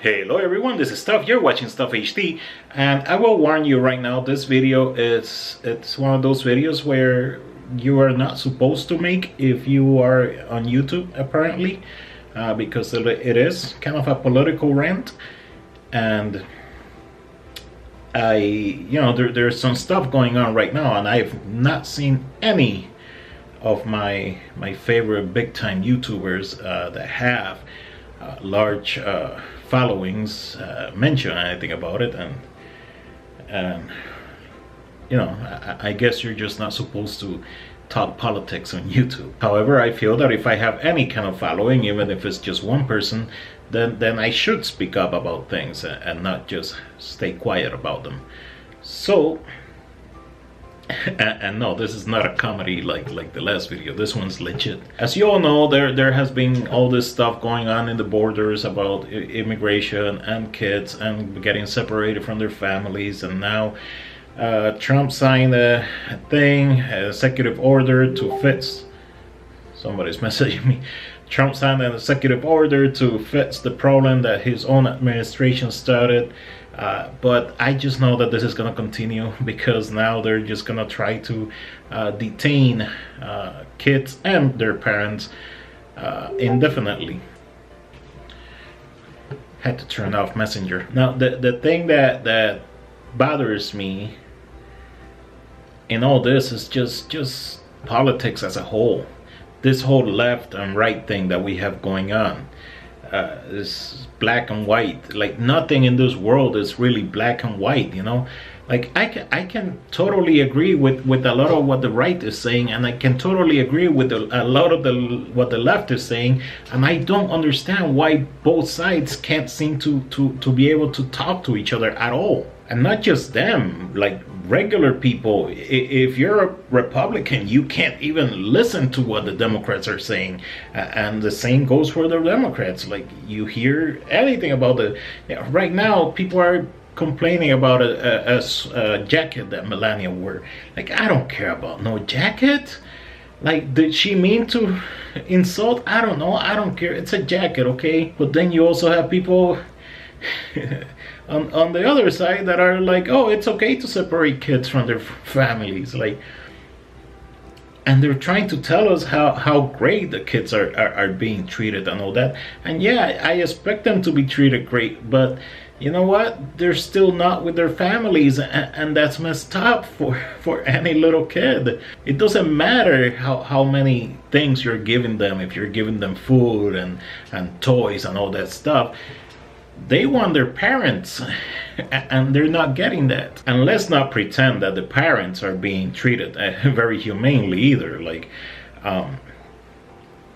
Hello everyone, this is Stuff. You're watching Stuff HD, and I will warn you right now, this video it's one of those videos where you are not supposed to make if you are on YouTube, apparently, because it is kind of a political rant, and there's some stuff going on right now, and I've not seen any of my favorite big time YouTubers that have large followings mention anything about it, and I guess you're just not supposed to talk politics on YouTube. However, I feel that if I have any kind of following, even if it's just one person, then I should speak up about things and not just stay quiet about them. So and no, this is not a comedy like the last video. This one's legit. As you all know, there has been all this stuff going on in the borders about immigration and kids and getting separated from their families, and now Trump signed a thing, an executive order to fix. Somebody's messaging me. Trump signed an executive order to fix the problem that his own administration started. But I just know that this is going to continue, because now they're just going to try to detain kids and their parents indefinitely. Had to turn off Messenger. Now the thing that bothers me in all this is just politics as a whole. This whole left and right thing that we have going on. Is black and white. Like, nothing in this world is really black and white, like I can totally agree with a lot of what the right is saying, and I can totally agree with a lot of what the left is saying, and I don't understand why both sides can't seem to be able to talk to each other at all. And not just them, like regular people. If you're a Republican, you can't even listen to what the Democrats are saying, and the same goes for the Democrats. Like, you hear anything about right now, people are complaining about a jacket that Melania wore. Like, I don't care about no jacket. Like, did she mean to insult? I don't know. I don't care. It's a jacket, okay? But then you also have people on the other side that are like, oh, it's okay to separate kids from their families, like, and they're trying to tell us how great the kids are being treated and all that. And yeah, I expect them to be treated great, but you know what, they're still not with their families, and that's messed up for any little kid. It doesn't matter how many things you're giving them. If you're giving them food and toys and all that stuff, they want their parents, and they're not getting that. And let's not pretend that the parents are being treated very humanely either. Like,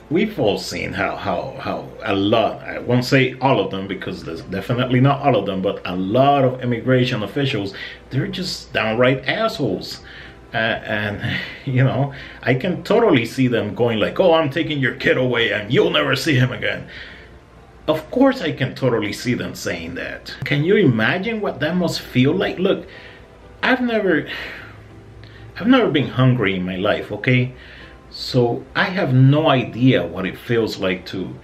we've all seen how a lot, I won't say all of them, because there's definitely not all of them, but a lot of immigration officials, they're just downright assholes. And I can totally see them going like, oh, I'm taking your kid away and you'll never see him again. Of course I can totally see them saying that. Can you imagine what that must feel like? Look, I've never been hungry in my life, okay? So I have no idea what it feels like to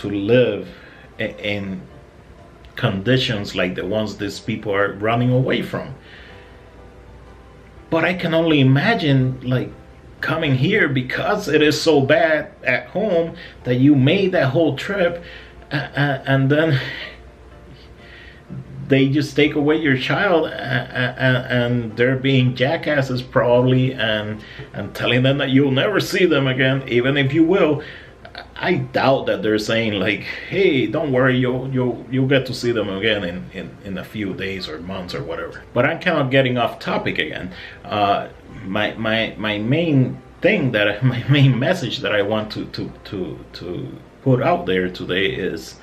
live in conditions like the ones these people are running away from. But I can only imagine, like, coming here because it is so bad at home that you made that whole trip, and then they just take away your child, and they're being jackasses probably, and telling them that you'll never see them again, even if you will. I doubt that they're saying like, hey, don't worry, you'll get to see them again in a few days or months or whatever. But I'm kind of getting off topic again. My main thing, my main message that I want to put out there today is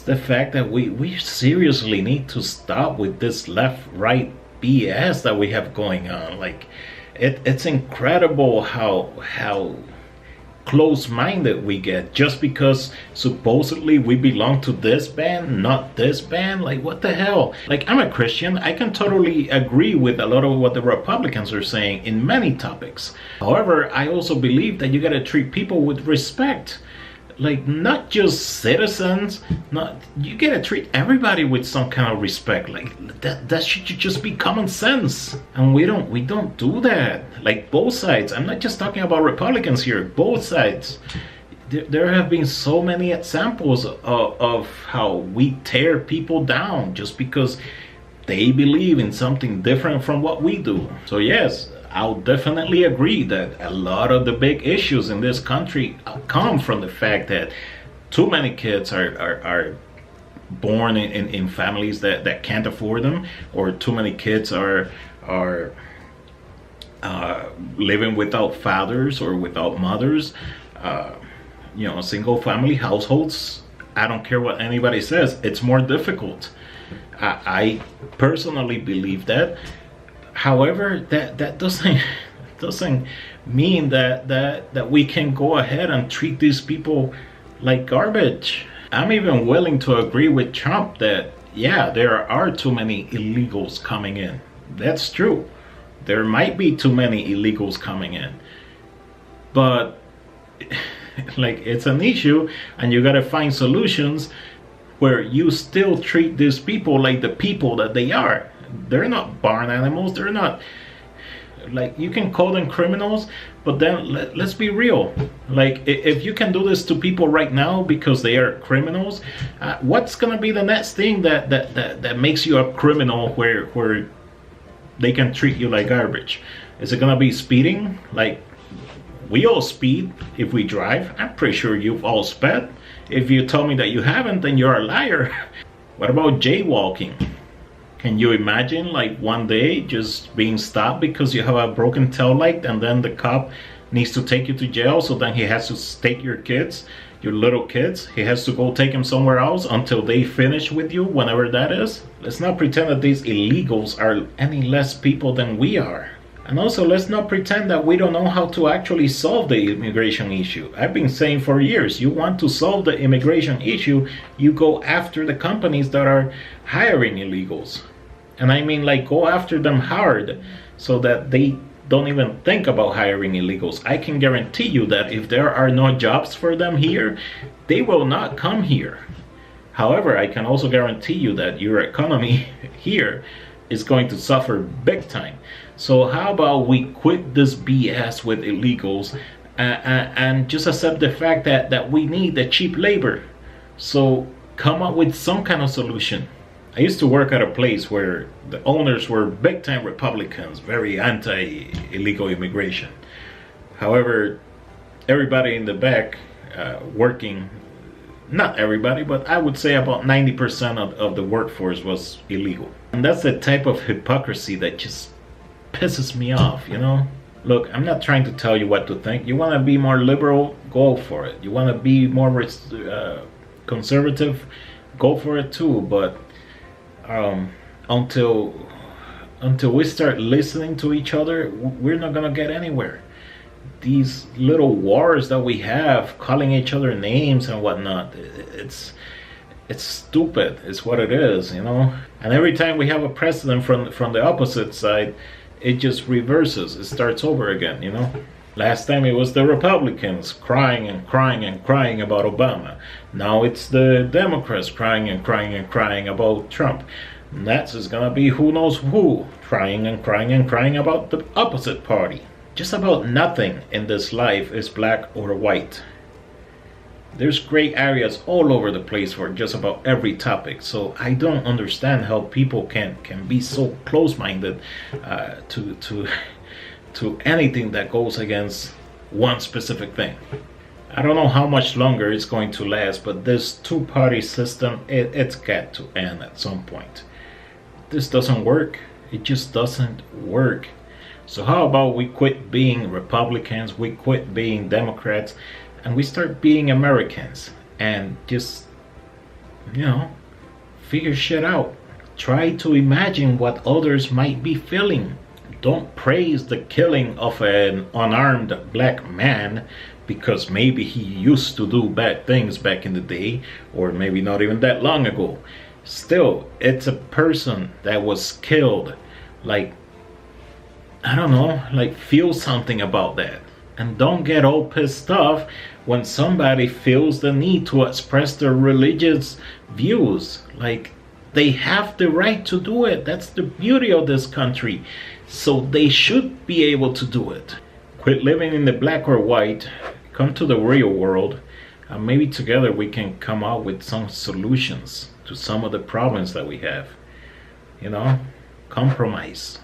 the fact that we seriously need to stop with this left-right BS that we have going on. Like, it's incredible how close-minded we get just because supposedly we belong to this band, not this band. Like, what the hell? Like, I'm a Christian. I can totally agree with a lot of what the Republicans are saying in many topics. However, I also believe that you gotta treat people with respect. like not just citizens, not, you gotta treat everybody with some kind of respect. Like that should just be common sense, and we don't do that. Like both sides, I'm not just talking about Republicans here, both sides. There have been so many examples of how we tear people down just because they believe in something different from what we do. So yes, I'll definitely agree that a lot of the big issues in this country come from the fact that too many kids are born in families that can't afford them, or too many kids are living without fathers or without mothers. Single family households, I don't care what anybody says, it's more difficult. I personally believe that. However, that doesn't mean that we can go ahead and treat these people like garbage. I'm even willing to agree with Trump that, yeah, there are too many illegals coming in. That's true. There might be too many illegals coming in. But like, it's an issue, and you gotta find solutions where you still treat these people like the people that they are. They're not barn animals. They're not, like, you can call them criminals, but then let's be real. Like, if you can do this to people right now because they are criminals, what's gonna be the next thing that makes you a criminal where they can treat you like garbage? Is it gonna be speeding? Like, we all speed if we drive. I'm pretty sure you've all sped. If you tell me that you haven't, then you're a liar. What about jaywalking? Can you imagine, like, one day just being stopped because you have a broken tail light, and then the cop needs to take you to jail, so then he has to take your kids, your little kids, he has to go take them somewhere else until they finish with you, whenever that is? Let's not pretend that these illegals are any less people than we are. And also, let's not pretend that we don't know how to actually solve the immigration issue. I've been saying for years, you want to solve the immigration issue, you go after the companies that are hiring illegals. And I mean, like, go after them hard so that they don't even think about hiring illegals. I can guarantee you that if there are no jobs for them here, they will not come here. However, I can also guarantee you that your economy here is going to suffer big time. So how about we quit this BS with illegals and just accept the fact that we need the cheap labor. So come up with some kind of solution. I used to work at a place where the owners were big time Republicans, very anti-illegal immigration. However, everybody in the back working, not everybody, but I would say about 90% of the workforce was illegal. And that's the type of hypocrisy that just pisses me off, you know? Look, I'm not trying to tell you what to think. You want to be more liberal, go for it. You want to be more conservative, go for it too. But until we start listening to each other, we're not gonna get anywhere. These little wars that we have, calling each other names and whatnot, it's stupid. It's what it is, you know. And every time we have a president from the opposite side, it just reverses. It starts over again, you know. Last time it was the Republicans crying and crying and crying about Obama. Now it's the Democrats crying and crying and crying about Trump. Next is gonna be who knows who crying and crying and crying about the opposite party. Just about nothing in this life is black or white. There's gray areas all over the place for just about every topic. So I don't understand how people can be so close-minded to anything that goes against one specific thing. I don't know how much longer it's going to last, but this two-party system, it's got to end at some point. This doesn't work. It just doesn't work. So how about we quit being Republicans, we quit being Democrats, and we start being Americans and just, you know, figure shit out. Try to imagine what others might be feeling. Don't praise the killing of an unarmed black man because maybe he used to do bad things back in the day, or maybe not even that long ago. Still, it's a person that was killed. Like, I don't know, like, feel something about that. And don't get all pissed off when somebody feels the need to express their religious views. Like, they have the right to do it. That's the beauty of this country. So they should be able to do it. Quit living in the black or white. Come to the real world. And maybe together we can come out with some solutions to some of the problems that we have. You know, compromise.